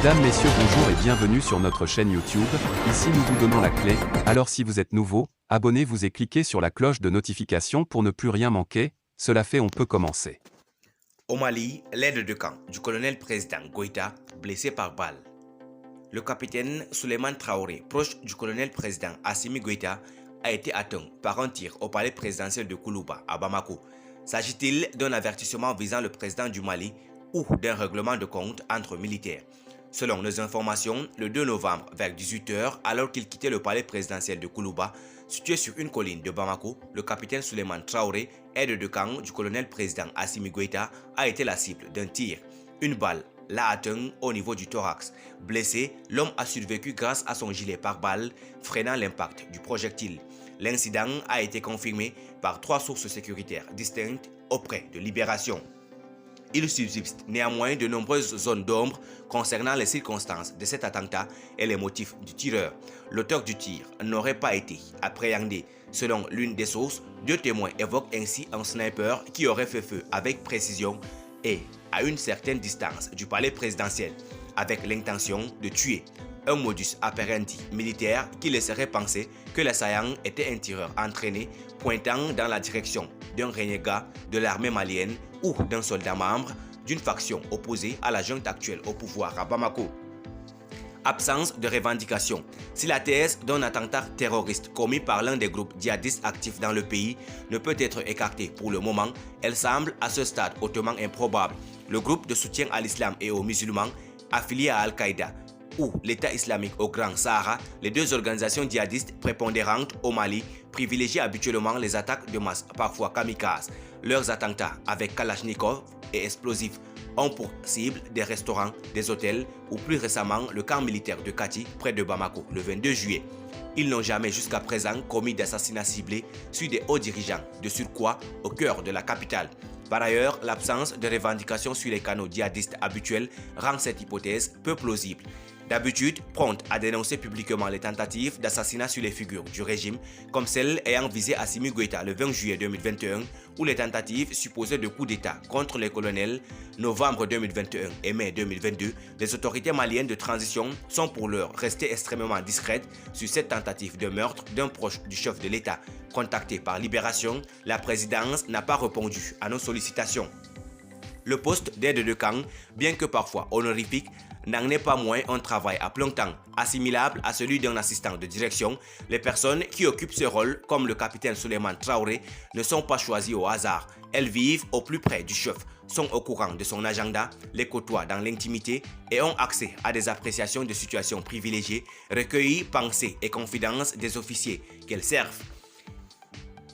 Mesdames, Messieurs, bonjour et bienvenue sur notre chaîne YouTube. Ici nous vous donnons la clé, alors si vous êtes nouveau, abonnez-vous et cliquez sur la cloche de notification pour ne plus rien manquer. Cela fait, on peut commencer. Au Mali, l'aide de camp du colonel-président Goïta, blessé par balle. Le capitaine Souleymane Traoré, proche du colonel-président Assimi Goïta, a été atteint par un tir au palais présidentiel de Koulouba, à Bamako. S'agit-il d'un avertissement visant le président du Mali ou d'un règlement de compte entre militaires? Selon nos informations, le 2 novembre, vers 18 h, alors qu'il quittait le palais présidentiel de Koulouba, situé sur une colline de Bamako, le capitaine Souleymane Traoré, aide de camp du colonel-président Assimi Goïta, a été la cible d'un tir. Une balle l'a atteint au niveau du thorax. Blessé, l'homme a survécu grâce à son gilet pare-balles, freinant l'impact du projectile. L'incident a été confirmé par 3 sources sécuritaires distinctes auprès de Libération. Il subsiste néanmoins de nombreuses zones d'ombre concernant les circonstances de cet attentat et les motifs du tireur. L'auteur du tir n'aurait pas été appréhendé. Selon l'une des sources, 2 témoins évoquent ainsi un sniper qui aurait fait feu avec précision et à une certaine distance du palais présidentiel, avec l'intention de tuer. Un modus operandi militaire qui laisserait penser que l'assaillant était un tireur entraîné pointant dans la direction d'un renégat de l'armée malienne ou d'un soldat membre d'une faction opposée à la junte actuelle au pouvoir à Bamako. Absence de revendication. Si la thèse d'un attentat terroriste commis par l'un des groupes djihadistes actifs dans le pays ne peut être écartée pour le moment, elle semble à ce stade hautement improbable. Le groupe de soutien à l'islam et aux musulmans, affilié à Al-Qaïda, ou l'État islamique au Grand Sahara, les 2 organisations djihadistes prépondérantes au Mali privilégient habituellement les attaques de masse, parfois kamikazes. Leurs attentats avec Kalachnikov et explosifs ont pour cible des restaurants, des hôtels ou plus récemment le camp militaire de Kati près de Bamako le 22 juillet. Ils n'ont jamais jusqu'à présent commis d'assassinats ciblés sur des hauts dirigeants, de surcroît au cœur de la capitale. Par ailleurs, l'absence de revendications sur les canaux djihadistes habituels rend cette hypothèse peu plausible. D'habitude, prompte à dénoncer publiquement les tentatives d'assassinat sur les figures du régime, comme celle ayant visé Assimi Goïta le 20 juillet 2021 ou les tentatives supposées de coup d'État contre les colonels novembre 2021 et mai 2022, les autorités maliennes de transition sont pour l'heure restées extrêmement discrètes sur cette tentative de meurtre d'un proche du chef de l'État. Contactée par Libération, la présidence n'a pas répondu à nos sollicitations. Le poste d'aide de camp, bien que parfois honorifique, n'en est pas moins un travail à plein temps, assimilable à celui d'un assistant de direction. Les personnes qui occupent ce rôle, comme le capitaine Souleymane Traoré, ne sont pas choisies au hasard. Elles vivent au plus près du chef, sont au courant de son agenda, les côtoient dans l'intimité et ont accès à des appréciations de situations privilégiées, recueillies, pensées et confidences des officiers qu'elles servent.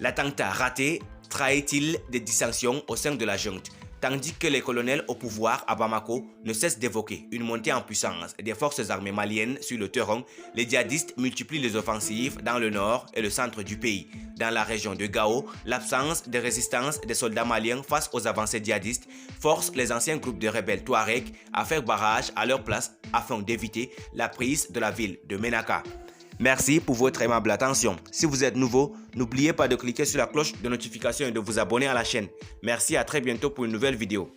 L'attentat raté trahit-il des dissensions au sein de la junte? Tandis que les colonels au pouvoir à Bamako ne cessent d'évoquer une montée en puissance des forces armées maliennes sur le terrain, les djihadistes multiplient les offensives dans le nord et le centre du pays. Dans la région de Gao, l'absence de résistance des soldats maliens face aux avancées djihadistes force les anciens groupes de rebelles Touaregs à faire barrage à leur place afin d'éviter la prise de la ville de Ménaka. Merci pour votre aimable attention. Si vous êtes nouveau, n'oubliez pas de cliquer sur la cloche de notification et de vous abonner à la chaîne. Merci, à très bientôt pour une nouvelle vidéo.